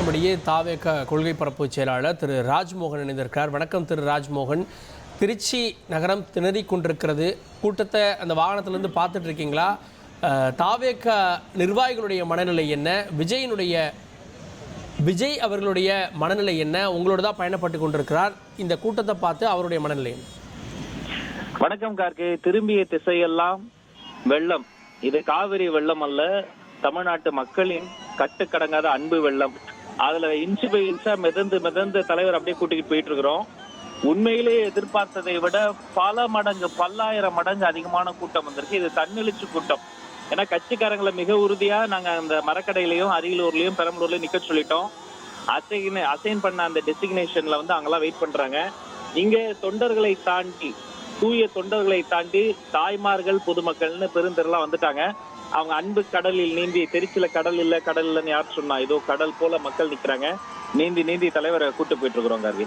நம்முடைய தாவேக கொள்கை பரப்பு செயலாளர் திரு ராஜ்மோகன் இணைந்திருக்கிறார். வணக்கம் திரு ராஜ்மோகன். திருச்சி நகரம் திணறி கொண்டிருக்கிறது. கூட்டத்தை அந்த வாகனத்திலிருந்து பார்த்துட்டு இருக்கீங்களா? தாவேக நிர்வாகிகளுடைய மனநிலை என்ன? விஜய் அவர்களுடைய மனநிலை என்ன? உங்களோட தான் பயணப்பட்டு கொண்டிருக்கிறார். இந்த கூட்டத்தை பார்த்து அவருடைய மனநிலை என்ன? வணக்கம் கார்கே. திரும்பிய திசையெல்லாம் வெள்ளம். இது காவிரி வெள்ளம் அல்ல, தமிழ்நாட்டு மக்களின் கட்டுக்கடங்காத அன்பு வெள்ளம். அதுல இன்ச்சு பை இன்ச்சா மிதந்து தலைவர் அப்படியே கூட்டிட்டு போயிட்டு இருக்கிறோம். உண்மையிலேயே எதிர்பார்த்ததை விட பல மடங்கு, பல்லாயிரம் மடங்கு அதிகமான கூட்டம் வந்திருக்கு. இது தன்னெழுச்சி கூட்டம். ஏன்னா கட்சிக்காரங்களை மிக உறுதியா நாங்க அந்த மரக்கடையிலையும் அரியலூர்லயும் பெரம்பலூர்லயும் நிக்க சொல்லிட்டோம். அசைன் பண்ண அந்த டெசிக்னேஷன்ல வந்து அங்கெல்லாம் வெயிட் பண்றாங்க. இங்க தொண்டர்களை தாண்டி, தூய தொண்டர்களை தாண்டி தாய்மார்கள், பொதுமக்கள்னு பெருந்திரலாம் வந்துட்டாங்க. அவங்க அன்பு கடலில் நீந்தி, திருச்சியில கடல் இல்லைன்னு யார் சொன்னா? இதோ கடல் போல மக்கள் நிக்கிறாங்க. நீந்தி தலைவரை கூட்டு போயிட்டு இருக்கிறோம் கார்கி.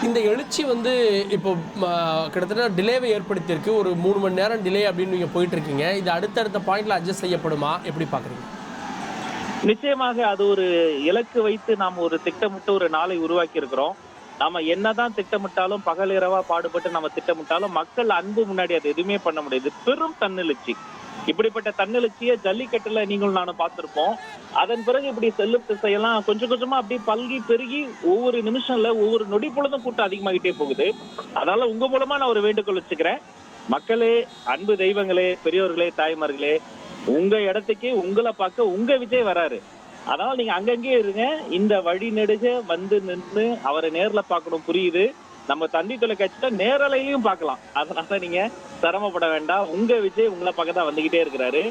இந்த எழுச்சி வந்து இப்போ கிட்டத்தட்ட டிலேவை ஏற்படுத்தியிருக்கு. ஒரு 3 மணி நேரம் டிலே அப்படின்னு நீங்க போயிட்டு இருக்கீங்க. இது அடுத்தடுத்த பாயிண்ட்ல அட்ஜஸ்ட் செய்யப்படுமா? எப்படி பாக்குறீங்க? நிச்சயமாக அது ஒரு இலக்கு வைத்து நாம் ஒரு திட்டமிட்டு ஒரு நாளை உருவாக்கி இருக்கிறோம். நாம என்னதான் திட்டமிட்டாலும், பகல் இரவா பாடுபட்டு நம்ம திட்டமிட்டாலும் மக்கள் அன்பு முன்னாடி அது எதுவுமே பண்ண முடியாது. பெரும் தன்னெழுச்சி. இப்படிப்பட்ட தன்னெழுச்சியை ஜல்லிக்கட்டுல நீங்களும் நானும் பார்த்திருப்போம். அதன் பிறகு இப்படி செல்லும் திசையெல்லாம் கொஞ்சம் கொஞ்சமா அப்படியே பல்கி பெருகி ஒவ்வொரு நிமிஷம்ல ஒவ்வொரு நொடி பொழுதும் கூட்டம் அதிகமாகிட்டே போகுது. அதனால உங்க மூலமா நான் ஒரு வேண்டுகோள் வச்சுக்கிறேன். மக்களே, அன்பு தெய்வங்களே, பெரியோர்களே, தாய்மார்களே, உங்க இடத்துக்கு உங்களை பார்க்க உங்க விஜய் வராரு. அதனால நீங்க அங்கங்கே இருங்க. இந்த வழி நெடுக வந்து நின்று அவரை நேர்ல பார்க்கணும். புரியுது, நம்ம தந்தி தொலைக்காட்சியில நேரலையிலையும் பார்க்கலாம். அதனால நீங்க சிரமப்பட வேண்டாம். உங்க விஜய் உங்களை பார்க்க தான் வந்துகிட்டே இருக்கிறாரு.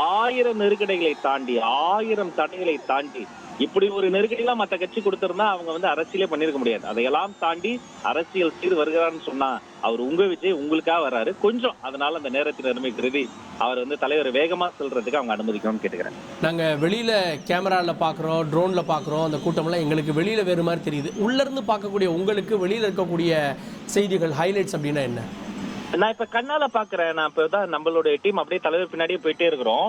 1000 நெருக்கடிகளை தாண்டி, 1000 தடைகளை தாண்டி, இப்படி ஒரு நெருக்கடியெல்லாம் மற்ற கட்சி கொடுத்திருந்தா அவங்க வந்து அரசியலே பண்ணிருக்க முடியாது. அதையெல்லாம் தாண்டி அரசியல் செய்து வருகிறான்னு சொன்னா அவர் உங்க விஜய் உங்களுக்காக வர்றாரு. கொஞ்சம் அதனால அந்த நேரத்தின் அருமை கருதி அவர் வந்து தலைவர் வேகமா செல்றதுக்கு அவங்க அனுமதிக்கணும்னு கேட்டுக்கிறேன். நாங்க வெளியில கேமரால பாக்குறோம், ட்ரோன்ல பாக்குறோம். அந்த கூட்டம்லாம் எங்களுக்கு வெளியில வேறு மாதிரி தெரியுது. உள்ள இருந்து பார்க்கக்கூடிய உங்களுக்கு வெளியில இருக்கக்கூடிய செய்திகள், ஹைலைட்ஸ் அப்படின்னா என்ன? நான் இப்ப கண்ணால பாக்குறேன். நான் இப்பதான் நம்மளுடைய டீம் அப்படியே தலைவர் பின்னாடியே போயிட்டே இருக்கிறோம்.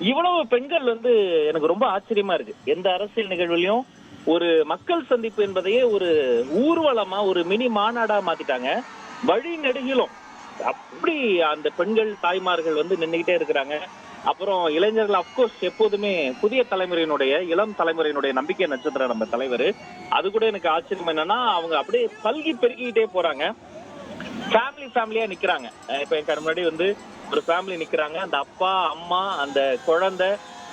இவ்வளவு பெண்கள் வந்து எனக்கு ரொம்ப ஆச்சரியமா இருக்கு. எந்த அரசியல் நிகழ்வுலையும் ஒரு மக்கள் சந்திப்பு என்பதையே ஒரு ஊர்வலமா, ஒரு மினி மாநாடா மாத்திட்டாங்க. வழி நெடுகிலும் அப்படி அந்த பெண்கள், தாய்மார்கள் வந்து நின்றுகிட்டே இருக்கிறாங்க. அப்புறம் இளைஞர்கள், அப்கோர்ஸ் எப்போதுமே புதிய தலைமுறையினுடைய, இளம் தலைமுறையினுடைய நம்பிக்கை நட்சத்திரம் நம்ம தலைவர். அது கூட எனக்கு ஆச்சரியம் என்னன்னா, அவங்க அப்படியே பல்கி பெருகிக்கிட்டே போறாங்க. ஃபேமிலியா நிக்கிறாங்க. இப்ப என் முன்னாடி வந்து ஒரு ஃபேமிலி நிக்கிறாங்க. அந்த அப்பா, அம்மா, அந்த குழந்தை,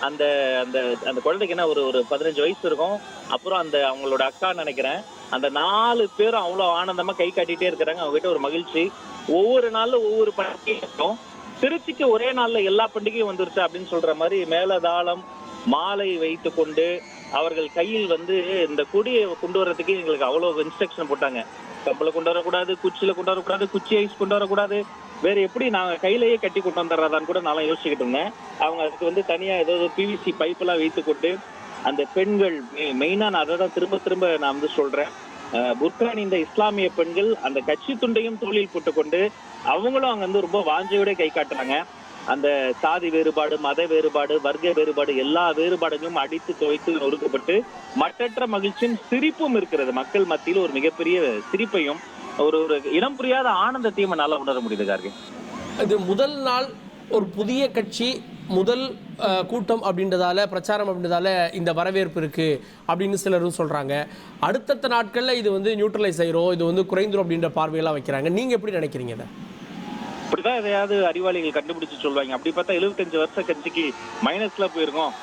அந்த அந்த அந்த குழந்தைக்கு என்ன ஒரு 15 வயசு இருக்கும். அப்புறம் அந்த அவங்களோட அக்கா நினைக்கிறேன். அந்த 4 பேரும் அவ்வளவு ஆனந்தமா கை காட்டிட்டே இருக்கிறாங்க. அவங்க கிட்ட ஒரு மகிழ்ச்சி. ஒவ்வொரு நாள்ல ஒவ்வொரு பண்டிகை இருக்கும். திருச்சிக்கு ஒரே நாள்ல எல்லா பண்டிகையும் வந்துருச்சு அப்படின்னு சொல்ற மாதிரி மேலதாளம், மாலை வைத்து கொண்டு அவர்கள் கையில் வந்து இந்த கொடியை கொண்டு வர்றதுக்கு எங்களுக்கு அவ்வளவு இன்ஸ்ட்ரக்ஷன் போட்டாங்க. கப்பலை கொண்டு வரக்கூடாது, குச்சியில கொண்டு வரக்கூடாது, குச்சி ஐஸ் கொண்டு வரக்கூடாது, வேற எப்படி நாங்க கையிலேயே கட்டி கொண்டு வந்துடுறதான்னு கூட நான் யோசிச்சுக்கிட்டு இருந்தேன். அவங்க அதுக்கு வந்து தனியா ஏதாவது பிவிசி பைப் எல்லாம் வைத்து கொண்டு அந்த பெண்கள், மெயினா நான் அதை தான் திரும்ப நான் வந்து சொல்றேன், புர்கான் இந்த இஸ்லாமிய பெண்கள் அந்த கட்சி துண்டையும் தோளில் போட்டுக்கொண்டு அவங்களும் அங்க வந்து ரொம்ப வாஞ்சையோட கை காட்டுறாங்க. அந்த சாதி வேறுபாடு, மத வேறுபாடு, வர்க்க வேறுபாடு, எல்லா வேறுபாடுகளும் அடித்து துவைத்து நொறுக்கப்பட்டு மற்றற்ற மகிழ்ச்சியும் சிரிப்பும் இருக்கிறது. மக்கள் மத்தியில் ஒரு மிகப்பெரிய சிரிப்பையும் ஒரு இனம் புரியாத ஆனந்தத்தையும் நல்லா உணர முடியுது கார்கே. இது முதல் நாள் ஒரு புதிய கட்சி, முதல் கூட்டம் அப்படின்றதால, பிரச்சாரம் அப்படின்றதால இந்த வரவேற்பு இருக்கு அப்படின்னு சிலரும் சொல்றாங்க. அடுத்தடுத்த நாட்கள்ல இது வந்து நியூட்ரலைஸ் ஆயிரும், இது வந்து குறைந்துரும் அப்படின்ற பார்வையெல்லாம் வைக்கிறாங்க. நீங்க எப்படி நினைக்கிறீங்க? இப்படிதான் எதையாவது அறிவாளிகள் கண்டுபிடிச்சு சொல்லுவாங்க. அப்படி பார்த்தா 75 வருஷ கட்சிக்கு மைனஸ்ல போயிருக்கோம்.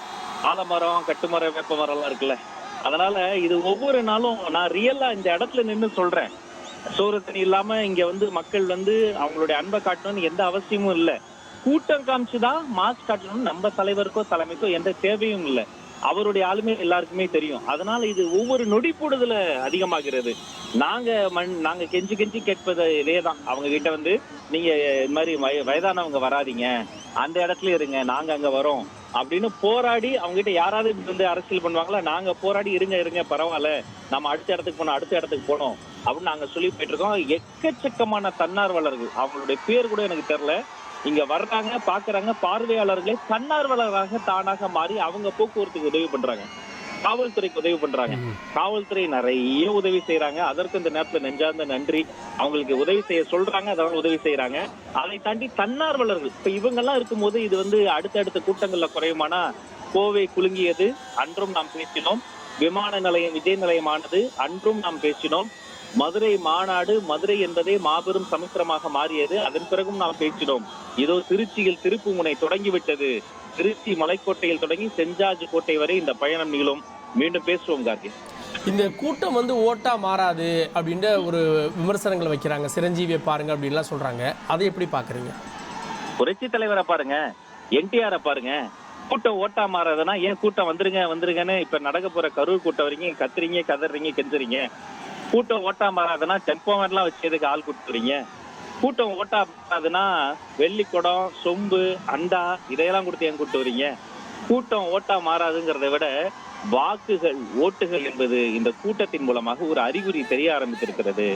ஆலமரம், கட்டுமரம், வேப்பமரம் எல்லாம் இருக்குல்ல. அதனால இது ஒவ்வொரு நாளும் நான் ரியலா இந்த இடத்துல நின்று சொல்றேன். சோறு தண்ணி இல்லாம இங்க வந்து மக்கள் வந்து அவங்களுடைய அன்பை காட்டணும்னு எந்த அவசியமும் இல்லை. கூட்டம் காமிச்சுதான் மாஸ் காட்டணும்னு நம்ம தலைவருக்கோ தலைமைக்கோ எந்த தேவையும் இல்லை. அவருடைய ஆளுமே எல்லாருக்குமே தெரியும். அதனால இது ஒவ்வொரு நொடி போடுதல அதிகமாகிறது. நாங்க கெஞ்சி கேட்பது இதேதான். அவங்க கிட்ட வந்து நீங்க இது மாதிரி வயதானவங்க வராதிங்க, அந்த இடத்துல இருங்க, நாங்க அங்க வரோம் அப்படின்னு போராடி அவங்க கிட்ட யாராவது வந்து அரசியல் பண்ணுவாங்களா? நாங்க போராடி இருங்க பரவாயில்ல, நம்ம அடுத்த இடத்துக்கு போனோம் அப்படின்னு நாங்க சொல்லி போயிட்டு இருக்கோம். எக்கச்சக்கமான தன்னார்வலர்கள், அவங்களுடைய பேர் கூட எனக்கு தெரியல, இங்க வர்றாங்க, பாக்குறாங்க, பார்வையாளர்களே தன்னார்வலராக தானாக மாறி அவங்க போக்குவரத்துக்கு உதவி பண்றாங்க. காவல்துறைக்கு உதவி பண்றாங்க. காவல்துறை நிறைய உதவி செய்யறாங்க. அதற்கு இந்த நேரத்துல நெஞ்சார்ந்த நன்றி. அவங்களுக்கு உதவி செய்ய சொல்றாங்க, அதனால உதவி செய்யறாங்க. அதை தாண்டி தன்னார்வலர்கள், இப்ப இவங்க எல்லாம் இருக்கும்போது இது வந்து அடுத்தடுத்த கூட்டங்கள்ல குறையுமானா, கோவை குலுங்கியது, அன்றும் நாம் பேசினோம். விமான நிலையம் விஜய் நிலையமானது, அன்றும் நாம் பேசினோம். மதுரை மாநாடு, மதுரை என்பதே மாபெரும் சமுத்திரமாக மாறியது, அதன் பிறகும் நாம் பேசினோம். இதோ திருச்சியில் திருப்பு முனை தொடங்கிவிட்டது. திருச்சி மலைக்கோட்டையில் தொடங்கி செஞ்சாஜ் கோட்டை வரை இந்த பயணம் நீளும். மீண்டும் பேசுவோம் கார்கி. இந்த கூட்டம் வந்து ஓட்டா மாறாது அப்படின்ற ஒரு விமர்சனங்களை வைக்கிறாங்க. சிரஞ்சீவியை பாருங்க அப்படின்லாம் சொல்றாங்க. அதை எப்படி பாக்குறீங்க? புரட்சி தலைவரை பாருங்க, என்டிஆரை பாருங்க. கூட்டம் ஓட்டா மாறாதுன்னா ஏன் கூட்டம் வந்துருங்க வந்துருங்கன்னு இப்ப நடக்க போற கரூர் கூட்டம் வரைக்கும் கத்துறீங்க, கதறீங்க, கெஞ்சுறீங்க? கூட்டம் ஓட்டா மாறாதுன்னா டெம்போமெண்ட்லாம் வச்சதுக்கு ஆள் கொடுத்துறீங்க. கூட்டம் ஓட்டா மாறாதுன்னா வெள்ளி குடம், சொம்பு, அண்டா இதையெல்லாம் கொடுத்து ஏன் கூட்டு வரீங்க? கூட்டம் ஓட்டா மாறாதுங்கிறத விட வாக்குகள், ஓட்டுகள் என்பது இந்த கூட்டத்தின் மூலமாக ஒரு அறிகுறி தெரிய ஆரம்பித்திருக்கிறது.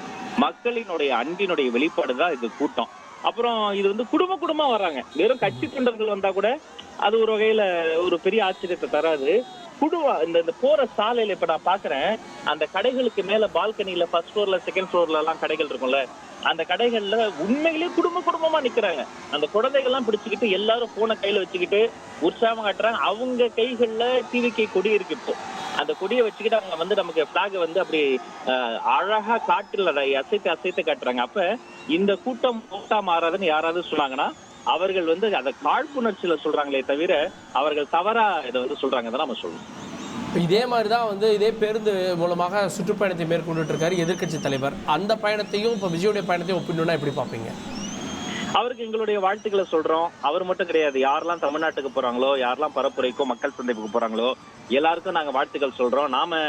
மக்களினுடைய அன்பினுடைய வெளிப்பாடு தான் இந்த கூட்டம். அப்புறம் இது வந்து குடும்பமா வர்றாங்க. வெறும் கட்சி தொண்டர்கள் வந்தா கூட அது ஒரு வகையில ஒரு பெரிய ஆச்சரியத்தை தராது. இந்த போற சாலையில இப்ப நான் பாக்குறேன், அந்த கடைகளுக்கு மேல பால்கனில ஃபர்ஸ்ட் ஃப்ளோர்ல செகண்ட் ஃப்ளோர்ல எல்லாம் கடைகள் இருக்கும்ல, அந்த கடைகள்ல உண்மையிலேயே குடும்பமா நிக்கிறாங்க. அந்த குழந்தைகள் எல்லாம் பிடிச்சுக்கிட்டு எல்லாரும் போனை கையில வச்சுக்கிட்டு உற்சாகம் காட்டுறாங்க. அவங்க கைகள்ல டிவிக்கு கொடி இருக்கு. இப்போ அந்த கொடியை வச்சுக்கிட்டு அவங்க வந்து நமக்கு பிளாக் வந்து அப்படி அழகா காட்டுல அசைத்து காட்டுறாங்க. அப்ப இந்த கூட்டம் ஓட்டா மாறாதுன்னு யாராவது சொன்னாங்கன்னா அவர்கள் வந்து அதை காழ்ப்புணர்ச்சியில சொல்றாங்களே தவிர அவர்கள் தவறா இதை வந்து சொல்றாங்க நம்ம சொல்லணும். இதே மாதிரிதான் வந்து இதே பேருந்து மூலமாக சுற்றுப்பயணத்தை மேற்கொண்டுட்டு இருக்காரு எதிர்க்கட்சி தலைவர். அந்த பயணத்தையும் இப்ப விஜயோடைய பயணத்தையும் ஒப்பிடணும்னா எப்படி பாப்பீங்க? அவருக்கு எங்களுடைய வாழ்த்துக்களை சொல்றோம். அவர் மட்டும் கிடையாது, யாரெல்லாம் தமிழ்நாட்டுக்கு போறாங்களோ, யாரெல்லாம் பரப்புரைக்கோ மக்கள் சந்திப்புக்கு போறாங்களோ எல்லாருக்கும் நாங்க வாழ்த்துக்கள் சொல்றோம். நாம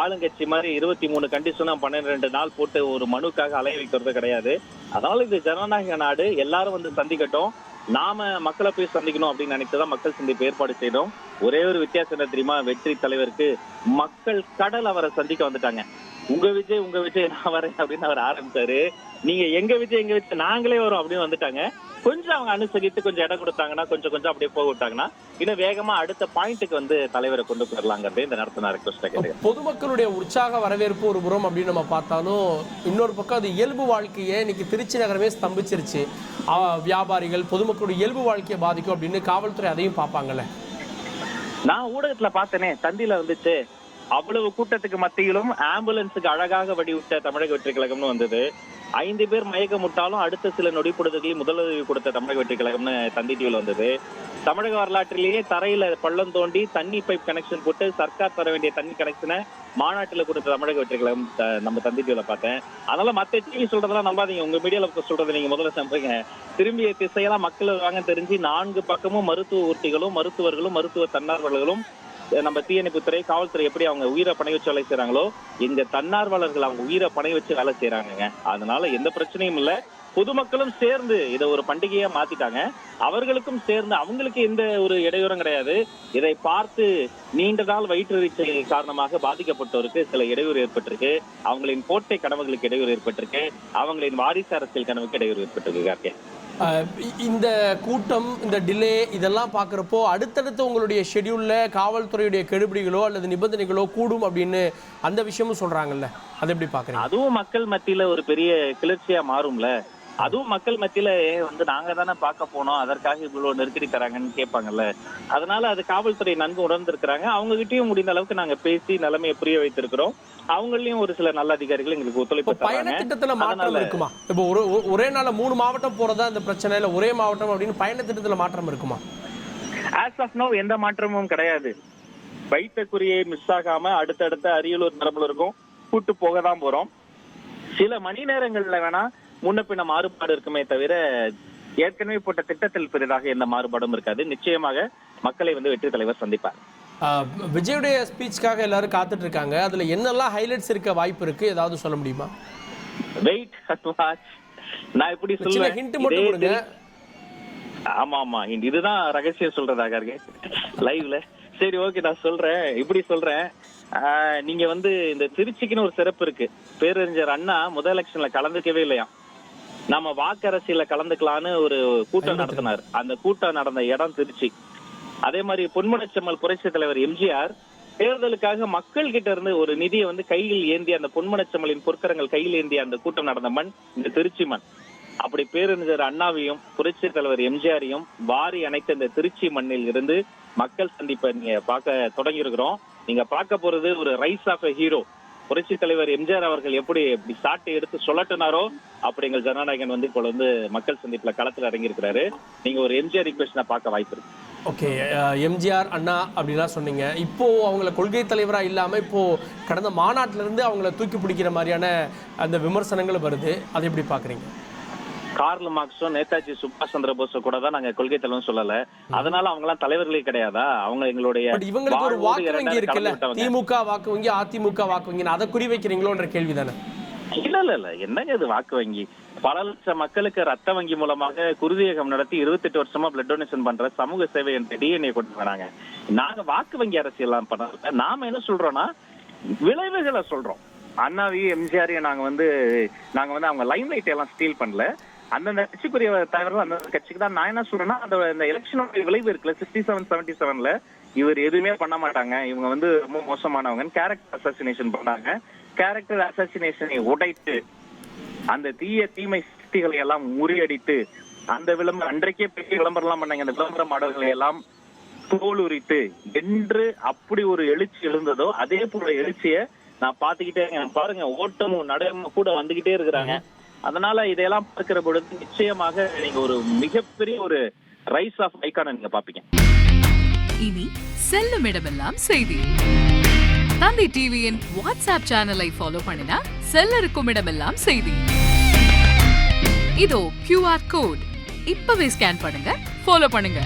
ஆளுங்கட்சி மாதிரி 23 கண்டிஷனும் 12 நாள் போட்டு ஒரு மனுக்காக அலைய வைக்கிறது கிடையாது. அதனால இது ஜனநாயக நாடு, எல்லாரும் வந்து சந்திக்கட்டும். நாம மக்களை போய் சந்திக்கணும் அப்படின்னு நினைத்துதான் மக்கள் சந்திப்பு ஏற்பாடு செய்தோம். ஒரே ஒரு வித்தியாசம் என்ன தெரியுமா? வெற்றி தலைவருக்கு மக்கள் கடல் அவரை சந்திக்க வந்துட்டாங்க. உங்க விஜய் நான் வரேன் அப்படின்னு அவர் ஆரம்பிச்சாரு. நீங்க எங்க விஜய் நாங்களே வரோம் அப்படின்னு வந்துட்டாங்க. கொஞ்சம் அவங்க அனுசரித்து கொஞ்சம் இடம் கொடுத்தாங்கன்னா கொஞ்சம் அப்படியே போக விட்டாங்கன்னா இன்னும் வேகமா அடுத்த பாயிண்ட்டுக்கு வந்து தலைவரை கொண்டு போயிடலாங்கிறதே இந்த நேரத்தை நான் ரெக்வஸ்ட் கேட்கிறேன். பொதுமக்களுடைய உற்சாக வரவேற்பு ஒரு புறம் அப்படின்னு நம்ம பார்த்தாலும், இன்னொரு பக்கம் அது இயல்பு வாழ்க்கையை இன்னைக்கு திருச்சி நகரமே ஸ்தம்பிச்சிருச்சு. வியாபாரிகள், பொதுமக்களுடைய இயல்பு வாழ்க்கையை பாதிக்கும் அப்படின்னு காவல்துறை அதையும் பார்ப்பாங்கல்ல. நான் ஊடகத்துல பார்த்தேனே, தந்தியில வந்துச்சு. அவ்வளவு கூட்டத்துக்கு மத்தியிலும் ஆம்புலன்ஸுக்கு அழகாக வடிவிட்ட தமிழக வெற்றி கழகம்னு வந்தது. 5 பேர் மயக்கமுட்டாலும் அடுத்த சில நொடி பொழுதுகளில் முதலுதவி கொடுத்த தமிழக வெற்றி கழகம்னு தந்தி டிவியில் வந்தது. தமிழக வரலாற்றிலேயே தரையில பள்ளம் தோண்டி தண்ணி பைப் கனெக்ஷன் போட்டு சர்க்கார் தர வேண்டிய தண்ணி கனெக்ஷனை மாநாட்டில் கொடுத்த தமிழக வெற்றி கழகம் நம்ம தந்தி டிவியில பார்த்தேன். அதனால மத்த டிவி சொல்றதெல்லாம் நம்பாதீங்க. உங்க மீடியால சொல்றதை நீங்க முதல்ல நம்புங்க. திரும்பிய திசையெல்லாம் மக்கள் வாங்க தெரிஞ்சு 4 பக்கமும் மருத்துவ ஊர்த்திகளும் மருத்துவர்களும் மருத்துவ தன்னார்வலர்களும் நம்ம தீயணைப்புத்துறை, காவல்துறை எப்படி அவங்க உயிரை பணை வச்சு வேலை செய்யறாங்களோ எங்க தன்னார்வலர்கள் அவங்க உயிரை பணை வச்சு வேலை செய்யறாங்க. அதனால எந்த பிரச்சனையும் இல்ல. பொதுமக்களும் சேர்ந்து இதை ஒரு பண்டிகையா மாத்திட்டாங்க. அவர்களுக்கும் சேர்ந்து அவங்களுக்கு எந்த ஒரு இடையூறும் கிடையாது. இதை பார்த்து நீண்ட நாள் வயிற்றுச்சை காரணமாக பாதிக்கப்பட்டோருக்கு சில இடையூறு ஏற்பட்டிருக்கு. அவங்களின் கோட்டை கனவுகளுக்கு இடையூறு ஏற்பட்டிருக்கு. அவங்களின் வாரிசு அரசியல் கனவுக்கு இடையூறு ஏற்பட்டிருக்கு. இந்த கூட்டம், இந்த டிலே இதெல்லாம் பார்க்குறப்போ அடுத்தடுத்து உங்களுடைய ஷெடியூலில் காவல்துறையுடைய கெடுபிடிகளோ அல்லது நிபந்தனைகளோ கூடும் அப்படின்னு அந்த விஷயமும் சொல்றாங்கல்ல, அதை எப்படி பார்க்குறீங்க? அதுவும் மக்கள் மத்தியில ஒரு பெரிய கிளர்ச்சியா மாறும்ல. அதுவும் மக்கள் மத்தியில வந்து நாங்க தானே பார்க்க போனோம், அதற்காக இவ்வளவு நெருக்கடி தராங்கன்னு கேட்பாங்கல்ல. அதனால அது காவல்துறை நன்கு உணர்ந்திருக்கிறாங்க. அவங்க கிட்டயும் முடிந்த அளவுக்கு நாங்க பேசி நிலைமையை புரிய வைத்திருக்கிறோம். அவங்களையும் ஒரு சில நல்ல அதிகாரிகள் எங்களுக்கு ஒத்துழைப்பு தராங்க. பயண திட்டத்துல மாற்றம் இருக்குமா? இப்போ ஒரே நாள் 3 மாவட்டம் போறதா இந்த பிரச்சனை, இல்ல ஒரே மாவட்டம் அப்படின்னு பயண திட்டத்துல மாற்றம் இருக்குமா? ஆஸ் ஆஃப் நோ எந்த மாற்றமும் கிடையாது. வைத்த குறியை மிஸ் ஆகாம அடுத்தடுத்த அரியலூர் பெரம்பலூருக்கும் கூட்டு போக தான் போறோம். சில மணி நேரங்கள்ல வேணா முன்ன பின்ன மாறுபாடு இருக்குமே தவிர ஏற்கனவே போட்ட திட்டத்தில் பெரிதாக எந்த மாறுபாடும் இருக்காது. நிச்சயமாக மக்களை வந்து வெற்றி தலைவர் சந்திப்பார். விஜயுடைய ஸ்பீச்சுக்காக எல்லாரும் காத்துட்டு இருக்காங்க. அதுல என்னெல்லாம் ஹைலைட்ஸ் இருக்க வாய்ப்பு இருக்கு, ஏதாவது சொல்ல முடியுமா? Wait and watch. நான் இப்படி சொல்லுவேன், ஹிண்ட் மட்டும் கொடுங்க. ஆமா இதுதான் ரகசியம் சொல்றதாக இருக்கு லைவ்ல. சரி, ஓகே, நான் சொல்றேன், இப்படி சொல்றேன். நீங்க வந்து இந்த திருச்சிக்குன்னு ஒரு சிறப்பு இருக்கு. பேரறிஞர் அண்ணா முதல் எலெக்ஷன்ல கலந்துக்கவே இல்லையா. நம்ம வாக்கரசியில கலந்துக்கலான்னு ஒரு கூட்டம் நடத்தினார். அந்த கூட்டம் நடந்த இடம் திருச்சி. அதே மாதிரி பொன்முனைச்செம்மல் புரட்சி தலைவர் எம்ஜிஆர் தேர்தலுக்காக மக்கள் கிட்ட இருந்து ஒரு நிதியை வந்து கையில் ஏந்தி அந்த பொன்மனச்செம்மலின் பொற்கரங்கள் கையில் ஏந்தி அந்த கூட்டம் நடந்த மண் இந்த திருச்சி மண். அப்படி பேரறிஞர் அண்ணாவையும் புரட்சி தலைவர் எம்ஜிஆரையும் வாரி அணைத்த இந்த திருச்சி மண்ணில் இருந்து மக்கள் சந்திப்பை நீங்க பார்க்க தொடங்கி இருக்கிறோம். நீங்க பார்க்க போறது ஒரு ரைஸ் ஆஃப் எ ஹீரோ. புரட்சி தலைவர் எம்ஜிஆர் அவர்கள் எப்படி சாட்டை எடுத்து சொல்லட்டுனாரோ அப்படி எங்கள் ஜனநாயகன் வந்து இப்போ வந்து மக்கள் சந்திப்புல களத்துல இறங்கி இருக்கிறாரு. நீங்க ஒரு எம்ஜிஆர் ஈக்குவேஷனை பார்க்க வாய்ப்பு இருக்கு. ஓகே, எம்ஜிஆர் அண்ணா அப்படின்லாம் சொன்னீங்க. இப்போ அவங்கள கொள்கை தலைவராக இல்லாமல் இப்போ கடந்த மாநாட்டிலிருந்து அவங்கள தூக்கி பிடிக்கிற மாதிரியான அந்த விமர்சனங்கள் வருது. அதை எப்படி பார்க்குறீங்க? கார்ல் மார்க்ஸும் நேதாஜி சுபாஷ் சந்திர போஸோ கூட தான் நாங்க கொள்கை தலைவரும் சொல்லல. அதனால அவங்க எல்லாம் தலைவர்களே கிடையாதா? அவங்க எங்களுடைய இவங்களுக்கு ஒரு வாக்கு வங்கி இருக்குல்ல, திமுக வாக்கு வங்கி, அதிமுக வாக்கு வங்கி, அதை குறி வைக்கிறீங்களோன்ற கேள்வி தானே? இல்ல என்னங்க இது வாக்கு வங்கி? பல லட்சம் மக்களுக்கு ரத்த வங்கி மூலமாக குருதியகம் நடத்தி 28 வருஷமா பிளட் டொனேஷன் பண்ற சமூக சேவை என்ற டிஎன்ஏ கொண்டு வராங்க. நாங்க வாக்கு வங்கி அரசியல் பண்ணல. நாம என்ன சொல்றோம்னா விளைவுகளை சொல்றோம். அண்ணாவையும் எம்ஜிஆரையும் நாங்க வந்து அவங்க லைம் லைட் எல்லாம் ஸ்டீல் பண்ணல. அந்தந்த கட்சிக்குரிய தலைவர்கள் அந்த கட்சிக்கு தான். நான் என்ன சொல்றேன்னா அந்த எலெக்ஷனோட விளைவு இருக்குல்ல 67-77ல இவர் எதுவுமே பண்ண மாட்டாங்க, இவங்க வந்து ரொம்ப மோசமானவங்க, கேரக்டர் அசாசினேஷன் பண்ணாங்க. கேரக்டர் அசாசினேஷனை உடைத்து அந்த தீமை சக்திகளை எல்லாம் முறியடித்து அந்த விளம்பரம் அன்றைக்கே பெரிய விளம்பரம் எல்லாம் பண்ணாங்க. அந்த விளம்பர மாடல்களை எல்லாம் தோலுரித்து என்று அப்படி ஒரு எழுச்சி எழுந்ததோ அதே போல எழுச்சியை நான் பாத்துக்கிட்டே இருக்கேன். பாருங்க, ஓட்டமும் நடைமும் கூட வந்துகிட்டே இருக்கிறாங்க. அதனால இதையெல்லாம் பார்க்கிற பொழுது நிச்சயமாக நீங்க ஒரு மிகப்பெரிய ஒரு ரைஸ் ஆஃப் ஐகானை நீங்க பாப்பீங்க. இனி செல்லும் இடமெல்லாம் செய்தி. தந்தி டிவியின் வாட்ஸ்அப் சேனலை ஃபாலோ பண்ணினா செல்ல இருக்கும் இடமெல்லாம் செய்தி. இதோ QR கோட் இப்பவே ஸ்கேன் பண்ணுங்க, ஃபாலோ பண்ணுங்க.